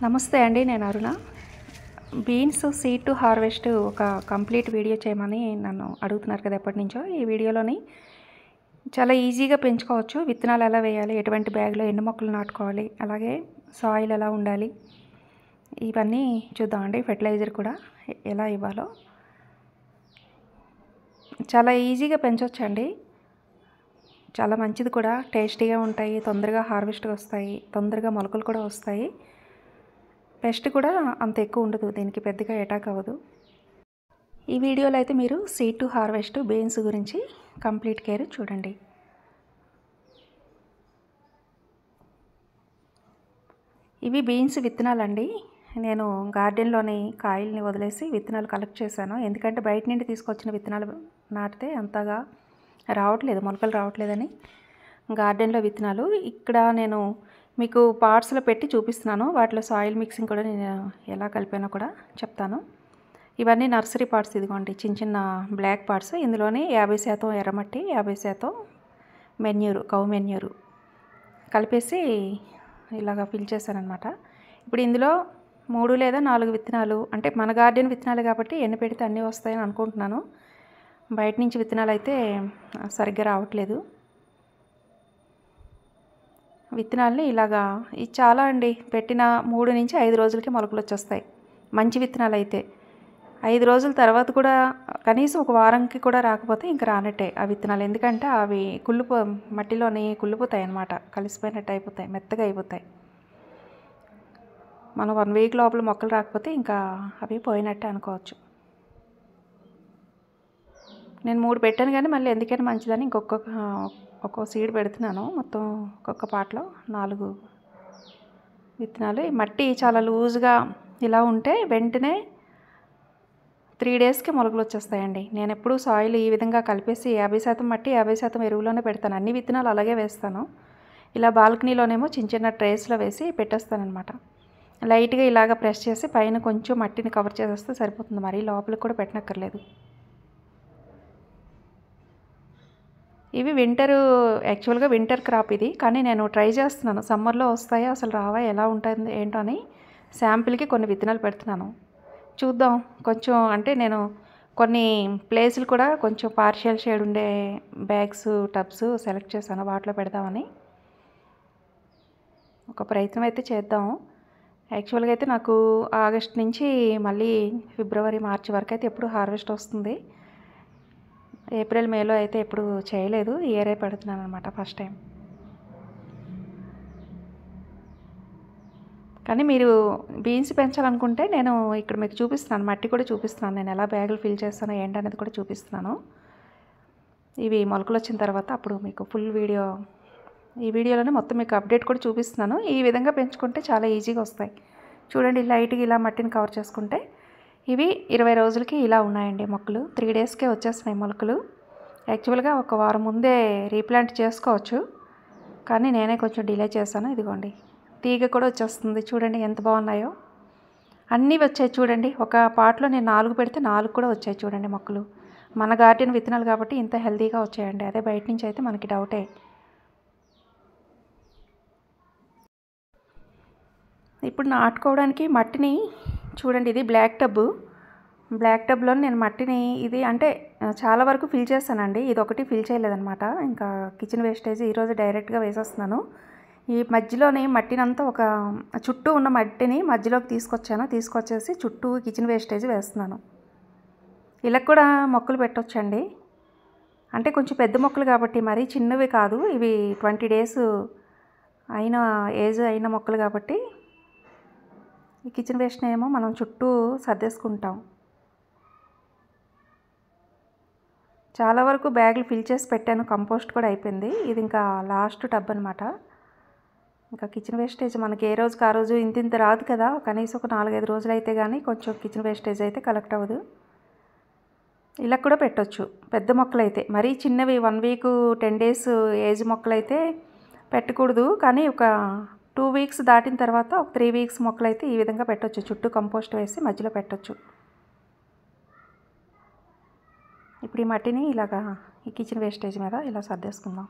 నమస్తే అండి, నేను అరుణ. బీన్స్ సీడ్ టు హార్వెస్ట్ ఒక కంప్లీట్ వీడియో చేయమని నన్ను అడుగుతున్నారు కదా ఎప్పటి నుంచో. ఈ వీడియోలోని చాలా ఈజీగా పెంచుకోవచ్చు. విత్తనాలు ఎలా వేయాలి, ఎటువంటి బ్యాగ్లో ఎన్ని మొక్కలు నాటుకోవాలి, అలాగే సాయిల్ ఎలా ఉండాలి, ఇవన్నీ చూద్దామండి. ఫెర్టిలైజర్ కూడా ఎలా ఇవ్వాలో చాలా ఈజీగా పెంచవచ్చండి. చాలా మంచిది కూడా, టేస్టీగా ఉంటాయి, తొందరగా హార్వెస్ట్ వస్తాయి, తొందరగా మొలకలు కూడా వస్తాయి. పెస్ట్ కూడా అంత ఎక్కువ ఉండదు, దీనికి పెద్దగా అటాక్ అవ్వదు. ఈ వీడియోలో అయితే మీరు సీడ్ టు హార్వెస్ట్ బీన్స్ గురించి కంప్లీట్ కేర్ చూడండి. ఇవి బీన్స్ విత్తనాలండి. నేను గార్డెన్లోని కాయల్ని వదిలేసి విత్తనాలు కలెక్ట్ చేశాను. ఎందుకంటే బయట నుండి తీసుకొచ్చిన విత్తనాలు నాటితే అంతగా రావట్లేదు, మొలకలు రావట్లేదని గార్డెన్లో విత్తనాలు ఇక్కడ నేను మీకు పార్ట్స్లో పెట్టి చూపిస్తున్నాను. వాటిలో సాయిల్ మిక్సింగ్ కూడా నేను ఎలా కలిపానో కూడా చెప్తాను. ఇవన్నీ నర్సరీ పార్ట్స్, ఇదిగోండి చిన్న చిన్న బ్లాక్ పార్ట్స్. ఇందులోని 50% ఎర్రమట్టి, 50% మెన్యూరు, కౌ మెన్యూరు కలిపేసి ఇలాగ ఫిల్ చేశానమాట. ఇప్పుడు ఇందులో 3 లేదా 4 విత్తనాలు, అంటే మన గార్డెన్ విత్తనాలు కాబట్టి ఎన్ని పెడితే అన్నీ వస్తాయని అనుకుంటున్నాను. బయట నుంచి విత్తనాలు అయితే సరిగ్గా రావట్లేదు. విత్తనాలని ఇలాగా ఇది చాలా అండి, పెట్టిన 3 నుంచి 5 రోజులకి మొలకలు వచ్చేస్తాయి మంచి విత్తనాలు అయితే. 5 రోజుల తర్వాత కూడా కనీసం ఒక వారంకి కూడా రాకపోతే ఇంకా రానట్టే ఆ విత్తనాలు. ఎందుకంటే అవి మట్టిలోని కుళ్ళిపోతాయి అన్నమాట, కలిసిపోయినట్టు అయిపోతాయి, మెత్తగా అయిపోతాయి. మనం 1 వీక్ లోపల మొక్కలు రాకపోతే ఇంకా అవి పోయినట్టే అనుకోవచ్చు. నేను 3 పెట్టాను కానీ మళ్ళీ ఎందుకైనా మంచిదని ఒక్కో సీడ్ పెడుతున్నాను. మొత్తం ఒక్కొక్క పాటలో 4 విత్తనాలు. ఈ మట్టి చాలా లూజ్గా ఇలా ఉంటే వెంటనే 3 డేస్కి మొలకలు వచ్చేస్తాయండి. నేను ఎప్పుడూ సాయిల్ ఈ విధంగా కలిపేసి 50% మట్టి 50% ఎరువులోనే పెడతాను. అన్ని విత్తనాలు అలాగే వేస్తాను. ఇలా బాల్కనీలోనేమో చిన్న చిన్న ట్రేస్లో వేసి పెట్టేస్తానమాట. లైట్గా ఇలాగ ప్రెస్ చేసి పైన కొంచెం మట్టిని కవర్ చేసేస్తే సరిపోతుంది, మరి లోపలికి కూడా పెట్టనక్కర్లేదు. ఇవి యాక్చువల్గా వింటర్ క్రాప్ ఇది, కానీ నేను ట్రై చేస్తున్నాను సమ్మర్లో వస్తాయా అసలు రావా, ఎలా ఉంటుంది ఏంటో అని శాంపిల్కి కొన్ని విత్తనాలు పెడుతున్నాను. చూద్దాం. కొంచెం అంటే నేను కొన్ని ప్లేసులు కూడా కొంచెం పార్షియల్ షేడ్ ఉండే బ్యాగ్స్, టబ్స్ సెలెక్ట్ చేశాను, వాటిలో పెడదామని ఒక ప్రయత్నం అయితే చేద్దాం. యాక్చువల్గా అయితే నాకు ఆగస్ట్ నుంచి మళ్ళీ ఫిబ్రవరి, మార్చి వరకు అయితే ఎప్పుడు హార్వెస్ట్ వస్తుంది. ఏప్రిల్, మేలో అయితే ఎప్పుడు చేయలేదు, ఇయరే పెడుతున్నాను అనమాట ఫస్ట్ టైం. కానీ మీరు బీన్స్ పెంచాలనుకుంటే నేను ఇక్కడ మీకు చూపిస్తున్నాను, మట్టి కూడా చూపిస్తున్నాను, నేను ఎలా బ్యాగులు ఫిల్ చేస్తానో ఏంటనేది కూడా చూపిస్తున్నాను. ఇవి మొలకలు వచ్చిన తర్వాత అప్పుడు మీకు ఫుల్ వీడియో, ఈ వీడియోలోనే మొత్తం మీకు అప్డేట్ కూడా చూపిస్తున్నాను. ఈ విధంగా పెంచుకుంటే చాలా ఈజీగా వస్తాయి. చూడండి, లైట్గా ఇలా మట్టిని కవర్ చేసుకుంటే ఇవి 20 రోజులకి ఇలా ఉన్నాయండి మొక్కలు. 3 డేస్కే వచ్చేస్తున్నాయి మొలకలు. యాక్చువల్గా ఒక వారం ముందే రీప్లాంట్ చేసుకోవచ్చు, కానీ నేనే కొంచెం డిలే చేశాను. ఇదిగోండి, తీగ కూడా వచ్చేస్తుంది. చూడండి ఎంత బాగున్నాయో, అన్నీ వచ్చాయి. చూడండి, ఒక పాట్లో నేను 4 పెడితే 4 కూడా వచ్చాయి. చూడండి మొక్కలు, మన గార్డెన్ విత్తనాలు కాబట్టి ఇంత హెల్తీగా వచ్చాయండి. అదే బయట నుంచి అయితే మనకి డౌటే. ఇప్పుడు నాటుకోవడానికి మట్టిని చూడండి, ఇది బ్లాక్ టబ్లో నేను మట్టిని ఇది అంటే చాలా వరకు ఫిల్ చేస్తానండి. ఇది ఒకటి ఫిల్ చేయలేదన్నమాట. ఇంకా కిచెన్ వేస్టేజ్ ఈరోజు డైరెక్ట్గా వేసేస్తున్నాను. ఈ మధ్యలోని మట్టినంతా ఒక చుట్టూ ఉన్న మట్టిని మధ్యలోకి తీసుకొచ్చేసి చుట్టూ కిచెన్ వేస్టేజ్ వేస్తున్నాను. ఇలా కూడా మొక్కలు పెట్టొచ్చండి. అంటే కొంచెం పెద్ద మొక్కలు కాబట్టి, మరీ చిన్నవి కాదు ఇవి, 20 డేస్ ఏజ్ అయిన మొక్కలు కాబట్టి ఈ కిచెన్ వేస్ట్ని ఏమో మనం చుట్టూ సర్దేసుకుంటాం. చాలా వరకు బ్యాగులు ఫిల్ చేసి పెట్టాను, కంపోస్ట్ కూడా అయిపోయింది. ఇది ఇంకా లాస్ట్ టబ్ అనమాట. ఇంకా కిచెన్ వేస్టేజ్ మనకి ఏ రోజుకి ఆ రోజు ఇంత రాదు కదా, కనీసం ఒక 4-5 రోజులు అయితే కానీ కొంచెం కిచెన్ వేస్టేజ్ అయితే కలెక్ట్ అవ్వదు. ఇలా కూడా పెట్టొచ్చు పెద్ద మొక్కలు అయితే. మరీ చిన్నవి 1 వీక్ 10 డేస్ ఏజ్ మొక్కలు అయితే పెట్టకూడదు, కానీ ఒక 2 వీక్స్ దాటిన తర్వాత ఒక 3 వీక్స్ మొక్కలు అయితే ఈ విధంగా పెట్టొచ్చు. చుట్టూ కంపోస్ట్ వేసి మధ్యలో పెట్టొచ్చు. ఇప్పుడు ఈ మట్టిని ఇలాగా ఈ కిచెన్ వేస్టేజ్ మీద ఇలా సర్దేసుకుందాం.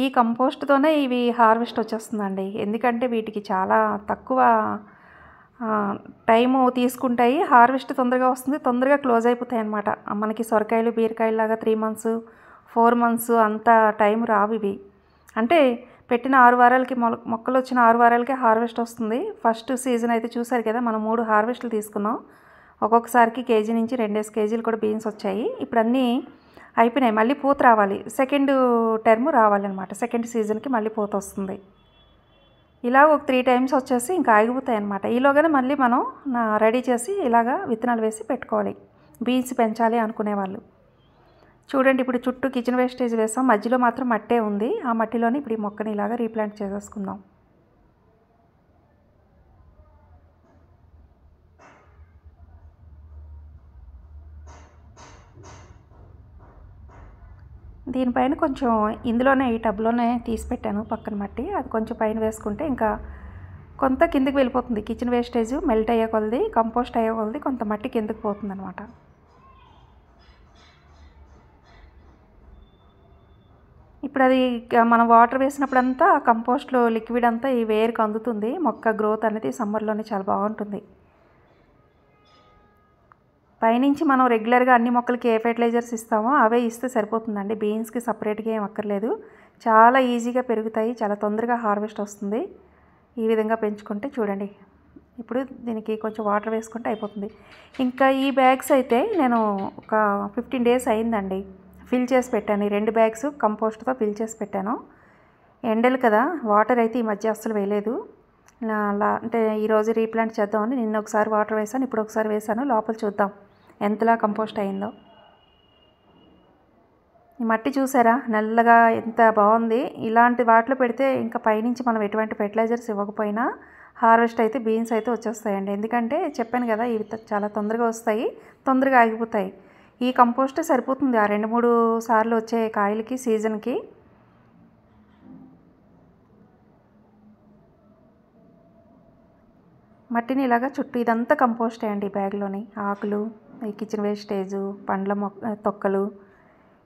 ఈ కంపోస్ట్తోనే ఇవి హార్వెస్ట్ వచ్చేస్తుందండి. ఎందుకంటే వీటికి చాలా తక్కువ టైము తీసుకుంటాయి. హార్వెస్ట్ తొందరగా వస్తుంది, తొందరగా క్లోజ్ అయిపోతాయి అన్నమాట. మనకి సొరకాయలు బీరకాయలాగా 3 మంత్స్ 4 మంత్స్ అంత టైం రావు ఇవి. అంటే పెట్టిన 6 వారాలకి మొక్కలు వచ్చిన 6 వారాలకే హార్వెస్ట్ వస్తుంది. ఫస్ట్ సీజన్ అయితే చూసారు కదా, మనం 3 హార్వెస్ట్లు తీసుకున్నాం. ఒక్కొక్కసారికి కేజీ నుంచి 2 కేజీలు కూడా బీన్స్ వచ్చాయి. ఇప్పుడు అన్నీ అయిపోయినాయి, మళ్ళీ పూత రావాలి. సెకండ్ టర్మ్ రావాలన్నమాట. సెకండ్ సీజన్కి మళ్ళీ పూత వస్తుంది. ఇలా ఒక 3 టైమ్స్ వచ్చేసి ఇంకా ఆగిపోతాయి అన్నమాట. ఈలోగానే మళ్ళీ మనం రెడీ చేసి ఇలాగా విత్తనాలు వేసి పెట్టుకోవాలి బీన్స్ పెంచాలి అనుకునేవాళ్ళు. చూడండి, ఇప్పుడు చుట్టూ కిచెన్ వేస్టేజ్ వేసాం, మధ్యలో మాత్రం మట్టే ఉంది. ఆ మట్టిలోని ఇప్పుడు ఈ మొక్కని ఇలాగా రీప్లాంట్ చేసేసుకుందాం. దీనిపైన కొంచెం ఇందులోనే ఈ టబ్లోనే తీసి పెట్టాను పక్కన మట్టి, అది కొంచెం పైన వేసుకుంటే ఇంకా కొంత కిందకి వెళ్ళిపోతుంది. కిచెన్ వేస్టేజ్ మెల్ట్ అయ్యే కొలది, కంపోస్ట్ అయ్యే కొలది కొంత మట్టి కిందకి పోతుంది అనమాట. ఇప్పుడు అది మనం వాటర్ వేసినప్పుడంతా కంపోస్ట్లో లిక్విడ్ అంతా ఈ వేరుకి అందుతుంది. మొక్క గ్రోత్ అనేది సమ్మర్లోనే చాలా బాగుంటుంది. పైనుంచి మనం రెగ్యులర్గా అన్ని మొక్కలకి ఏ ఫెర్టిలైజర్స్ ఇస్తామో అవే ఇస్తే సరిపోతుందండి. బీన్స్కి సపరేట్గా ఏం అక్కర్లేదు. చాలా ఈజీగా పెరుగుతాయి, చాలా తొందరగా హార్వెస్ట్ వస్తుంది ఈ విధంగా పెంచుకుంటే. చూడండి, ఇప్పుడు దీనికి కొంచెం వాటర్ వేసుకుంటే అయిపోతుంది. ఇంకా ఈ బ్యాగ్స్ అయితే నేను ఒక 15 డేస్ అయిందండి ఫిల్ చేసి పెట్టాను. ఈ 2 బ్యాగ్స్ కంపోస్ట్తో ఫిల్ చేసి పెట్టాను. ఎండలు కదా, వాటర్ అయితే ఈ మధ్య అస్సలు వేయలేదు. అంటే ఈరోజు రీప్లాంట్ చేద్దామని నిన్న ఒకసారి వాటర్ వేసాను, ఇప్పుడు ఒకసారి వేసాను. లోపల చూద్దాం ఎంతలా కంపోస్ట్ అయిందో. ఈ మట్టి చూసారా, నల్లగా ఎంత బాగుంది. ఇలాంటి వాటిలో పెడితే ఇంకా పైనుంచి మనం ఎటువంటి ఫెర్టిలైజర్స్ ఇవ్వకపోయినా హార్వెస్ట్ అయితే బీన్స్ అయితే వచ్చేస్తాయండి. ఎందుకంటే చెప్పాను కదా, ఇవి చాలా తొందరగా వస్తాయి, తొందరగా ఆగిపోతాయి. ఈ కంపోస్ట్ సరిపోతుంది ఆ 2-3 సార్లు వచ్చే కాయలకి సీజన్కి. మట్టిని ఇలాగా చుట్టూ ఇదంతా కంపోస్టే అండి. బ్యాగ్లోని ఆకులు, ఈ కిచెన్ వేస్టేజు, పండ్ల తొక్కలు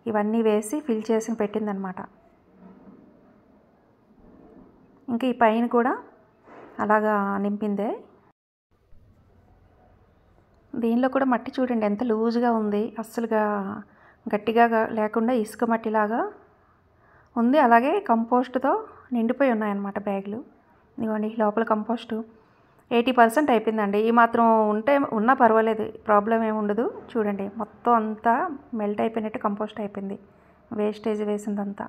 ఇవన్నీ వేసి ఫిల్ చేసి పెట్టిందనమాట. ఇంకా ఈ పైన కూడా అలాగా నింపిందే. దీనిలో కూడా మట్టి చూడండి ఎంత లూజ్గా ఉంది, అస్సలుగా గట్టిగా లేకుండా ఇసుక మట్టిలాగా ఉంది. అలాగే కంపోస్ట్తో నిండిపోయి ఉన్నాయన్నమాట బ్యాగులు. ఇదిగోండి లోపల కంపోస్టు 80% అయిపోయిందండి. ఈ మాత్రం ఉంటే ఉన్నా పర్వాలేదు, ప్రాబ్లం ఏమి ఉండదు. చూడండి మొత్తం అంతా మెల్ట్ అయిపోయినట్టు కంపోస్ట్ అయిపోయింది వేస్టేజ్ వేసిందంతా.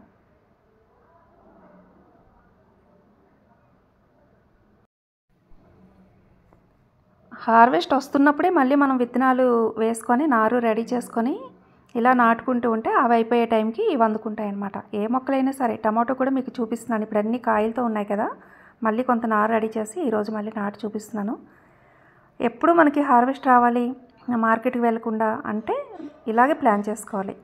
హార్వెస్ట్ వస్తున్నప్పుడే మళ్ళీ మనం విత్తనాలు వేసుకొని నారు రెడీ చేసుకొని ఇలా నాటుకుంటూ ఉంటే అవి అయిపోయే టైంకి ఇవి అందుకుంటాయి అన్నమాట. ఏ మొక్కలైనా సరే, టమాటో కూడా మీకు చూపిస్తున్నాను. ఇప్పుడు అన్ని కాయలతో ఉన్నాయి కదా, మళ్ళీ కొంత నారు రెడీ చేసి ఈరోజు మళ్ళీ నాటు చూపిస్తున్నాను. ఎప్పుడు మనకి హార్వెస్ట్ రావాలి, మార్కెట్కి వెళ్ళకుండా అంటే ఇలాగే ప్లాన్ చేసుకోవాలి.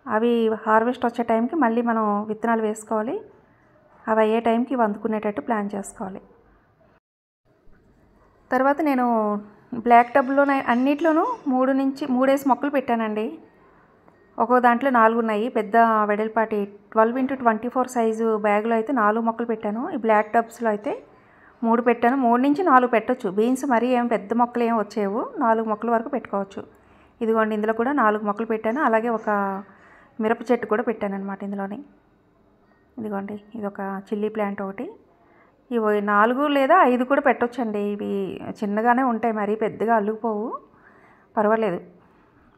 అవి హార్వెస్ట్ వచ్చే టైంకి మళ్ళీ మనం విత్తనాలు వేసుకోవాలి. అవి అయ్యే టైంకి ఇవి అందుకునేటట్టు ప్లాన్ చేసుకోవాలి. తర్వాత నేను బ్లాక్ టబ్లోనే అన్నిట్లోనూ 3 మొక్కలు పెట్టానండి. ఒక్కో దాంట్లో 4 ఉన్నాయి. పెద్ద వెడల్పాటి 12x24 సైజు బ్యాగ్లో అయితే 4 మొక్కలు పెట్టాను. ఈ బ్లాక్ టబ్స్లో అయితే 3 పెట్టాను. 3 నుంచి 4 పెట్టచ్చు. బీన్స్ మరీ ఏం పెద్ద మొక్కలు ఏం వచ్చేవు, 4 మొక్కల వరకు పెట్టుకోవచ్చు. ఇదిగోండి, ఇందులో కూడా 4 మొక్కలు పెట్టాను. అలాగే ఒక మిరప చెట్టు కూడా పెట్టాను అనమాట ఇందులోని. ఇదిగోండి, ఇది ఒక చిల్లీ ప్లాంట్ ఒకటి. ఇవి 4 లేదా 5 కూడా పెట్టొచ్చండి. ఇవి చిన్నగానే ఉంటాయి, మరీ పెద్దగా అల్లుకుపోవు, పర్వాలేదు.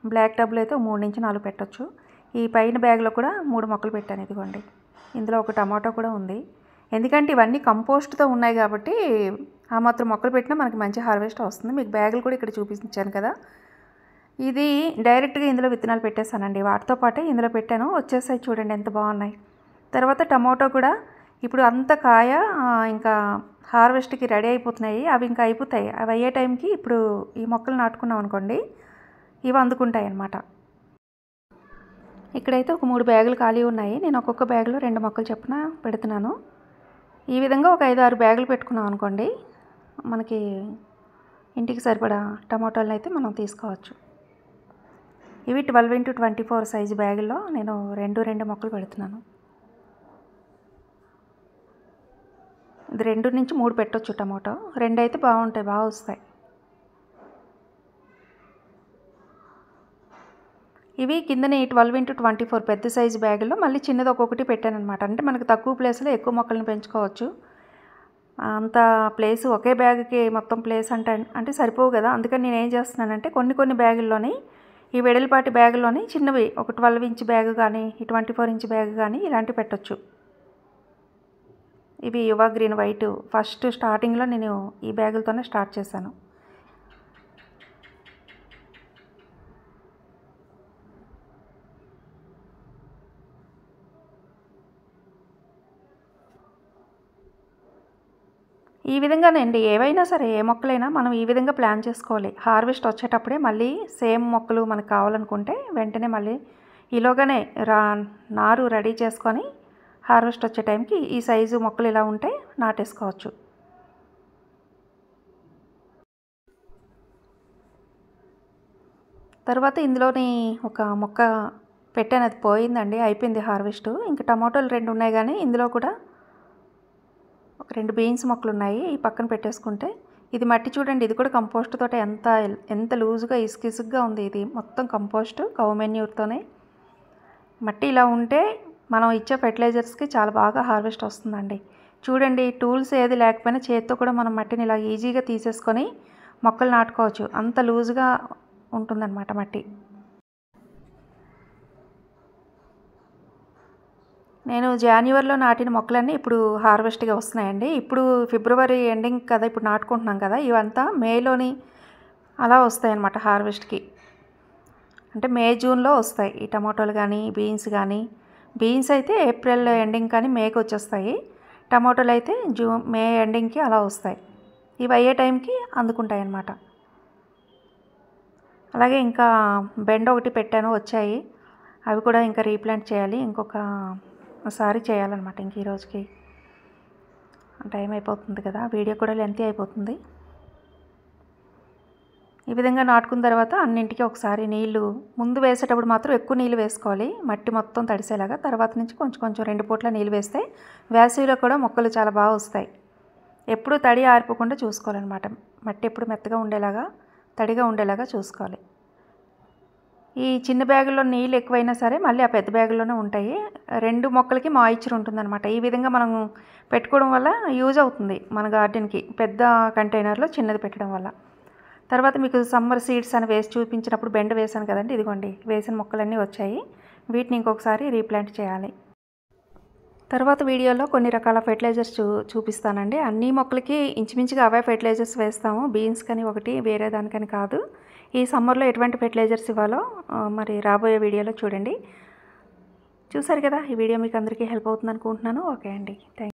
బ్లాక్ టబ్లో అయితే 3 నుంచి 4 పెట్టొచ్చు. ఈ పైన బ్యాగ్లో కూడా 3 మొక్కలు పెట్టాను. ఇదిగోండి, ఇందులో ఒక టమాటో కూడా ఉంది. ఎందుకంటే ఇవన్నీ కంపోస్ట్తో ఉన్నాయి కాబట్టి ఆ మాత్రం మొక్కలు పెట్టినా మనకి మంచి హార్వెస్ట్ వస్తుంది. మీకు బ్యాగులు కూడా ఇక్కడ చూపించాను కదా, ఇది డైరెక్ట్గా ఇందులో విత్తనాలు పెట్టేశానండి. వాటితో పాటే ఇందులో పెట్టాను, వచ్చేసాయి. చూడండి ఎంత బాగున్నాయి. తర్వాత టమాటో కూడా ఇప్పుడు అంత కాయ ఇంకా హార్వెస్ట్కి రెడీ అయిపోతున్నాయి. అవి ఇంకా అయిపోతాయి. అవి అయ్యే టైంకి ఇప్పుడు ఈ మొక్కలు నాటుకున్నాం అనుకోండి, ఇవి అందుకుంటాయి అన్నమాట. ఇక్కడైతే ఒక 3 బ్యాగులు ఖాళీ ఉన్నాయి. నేను ఒక్కొక్క బ్యాగులో 2 మొక్కలు చొప్పున పెడుతున్నాను. ఈ విధంగా ఒక 5-6 బ్యాగులు పెట్టుకున్నాం అనుకోండి, మనకి ఇంటికి సరిపడా టమాటోలను అయితే మనం తీసుకోవచ్చు. ఇవి 12x24 సైజు బ్యాగుల్లో నేను 2 మొక్కలు పెడుతున్నాను. ఇది 2 నుంచి 3 పెట్టొచ్చు టమాటో. 2 అయితే బాగుంటాయి, బాగా వస్తాయి. ఇవి కిందనే 12x24 పెద్ద సైజు బ్యాగుల్లో మళ్ళీ చిన్నది ఒక్కొక్కటి పెట్టానమాట. అంటే మనకు తక్కువ ప్లేస్లో ఎక్కువ మొక్కలను పెంచుకోవచ్చు. అంత ప్లేస్ ఒకే బ్యాగ్కి మొత్తం ప్లేస్ అంటే సరిపోవు కదా. అందుకని నేను ఏం చేస్తున్నానంటే కొన్ని బ్యాగుల్లోని, ఈ వెడల్పాటి బ్యాగుల్లోని చిన్నవి ఒక 12 ఇంచ్ బ్యాగ్ కానీ, ఈ 24 ఇంచ్ బ్యాగ్ కానీ ఇలాంటివి పెట్టొచ్చు. ఇవి యువ గ్రీన్ వైట్. ఫస్ట్ స్టార్టింగ్లో నేను ఈ బ్యాగులతోనే స్టార్ట్ చేశాను. ఈ విధంగానండి ఏవైనా సరే, ఏ మొక్కలైనా మనం ఈ విధంగా ప్లాన్ చేసుకోవాలి. హార్వెస్ట్ వచ్చేటప్పుడే మళ్ళీ సేమ్ మొక్కలు మనకు కావాలనుకుంటే వెంటనే మళ్ళీ ఈలోగానే నారు రెడీ చేసుకొని హార్వెస్ట్ వచ్చే టైంకి ఈ సైజు మొక్కలు ఇలా ఉంటే నాటేసుకోవచ్చు. తర్వాత ఇందులోని ఒక మొక్క పెట్టాను, అది పోయిందండి, అయిపోయింది హార్వెస్ట్. ఇంకా టమాటోలు 2 ఉన్నాయి కానీ ఇందులో కూడా ఒక 2 బీన్స్ మొక్కలు ఉన్నాయి, ఈ పక్కన పెట్టేసుకుంటే. ఇది మట్టి చూడండి, ఇది కూడా కంపోస్ట్ తోటే ఎంత లూజుగా ఇసుకగా ఉంది. ఇది మొత్తం కంపోస్ట్ కౌ మెన్యూర్తోనే. మట్టి ఇలా ఉంటే మనం ఇచ్చే ఫెర్టిలైజర్స్కి చాలా బాగా హార్వెస్ట్ వస్తుందండి. చూడండి, టూల్స్ ఏది లేకపోయినా చేతితో కూడా మనం మట్టిని ఇలా ఈజీగా తీసేసుకొని మొక్కలు నాటుకోవచ్చు. అంత లూజుగా ఉంటుందన్నమాట మట్టి. నేను జాన్యువరిలో నాటిన మొక్కలన్నీ ఇప్పుడు హార్వెస్ట్గా వస్తున్నాయండి. ఇప్పుడు ఫిబ్రవరి ఎండింగ్ కదా, ఇప్పుడు నాటుకుంటున్నాం కదా, ఇవంతా మేలోని అలా వస్తాయి అన్నమాట హార్వెస్ట్కి. అంటే మే జూన్లో వస్తాయి ఈ టమాటోలు కానీ, బీన్స్ కానీ. బీన్స్ అయితే ఏప్రిల్ ఎండింగ్ కానీ మేకి వచ్చేస్తాయి. టమాటోలు అయితే మే ఎండింగ్కి అలా వస్తాయి. ఇవి అయ్యే టైంకి అందుకుంటాయి అన్నమాట. అలాగే ఇంకా బెండ ఒకటి పెట్టాను, వచ్చాయి. అవి కూడా ఇంకా రీప్లాంట్ చేయాలి, ఇంకొకసారి చేయాలన్నమాట. ఇంక ఈరోజుకి టైం అయిపోతుంది కదా, వీడియో కూడా లెంతీ అయిపోతుంది. ఈ విధంగా నాటుకున్న తర్వాత అన్నింటికి ఒకసారి నీళ్లు, ముందు వేసేటప్పుడు మాత్రం ఎక్కువ నీళ్ళు వేసుకోవాలి, మట్టి మొత్తం తడిసేలాగా. తర్వాత నుంచి కొంచెం 2 పూట్ల నీళ్ళు వేస్తే వేసవిలో కూడా మొక్కలు చాలా బాగా వస్తాయి. ఎప్పుడు తడి ఆరిపోకుండా చూసుకోవాలన్నమాట. మట్టి ఎప్పుడు మెత్తగా ఉండేలాగా, తడిగా ఉండేలాగా చూసుకోవాలి. ఈ చిన్న బ్యాగుల్లో నీళ్ళు ఎక్కువైనా సరే మళ్ళీ ఆ పెద్ద బ్యాగుల్లోనే ఉంటాయి. 2 మొక్కలకి మాయిశ్చర్ ఉంటుందన్నమాట. ఈ విధంగా మనం పెట్టుకోవడం వల్ల యూజ్ అవుతుంది మన గార్డెన్కి, పెద్ద కంటైనర్లో చిన్నది పెట్టడం వల్ల. తర్వాత మీకు సమ్మర్ సీడ్స్ అని వేసి చూపించినప్పుడు బెండ వేసాను కదండి, ఇదిగోండి వేసిన మొక్కలన్నీ వచ్చాయి. వీటిని ఇంకొకసారి రీప్లాంట్ చేయాలి. తర్వాత వీడియోలో కొన్ని రకాల ఫెర్టిలైజర్స్ చూపిస్తానండి. అన్ని మొక్కలకి ఇంచుమించుగా అవే ఫెర్టిలైజర్స్ వేస్తాము, బీన్స్ కానీ ఒకటి, వేరే దానికని కాదు. ఈ సమ్మర్లో ఎటువంటి ఫెర్టిలైజర్స్ ఇవ్వాలో మరి రాబోయే వీడియోలో చూడండి. చూసారు కదా, ఈ వీడియో మీకు అందరికీ హెల్ప్ అవుతుంది అనుకుంటున్నాను. ఓకే అండి, థ్యాంక్ యూ.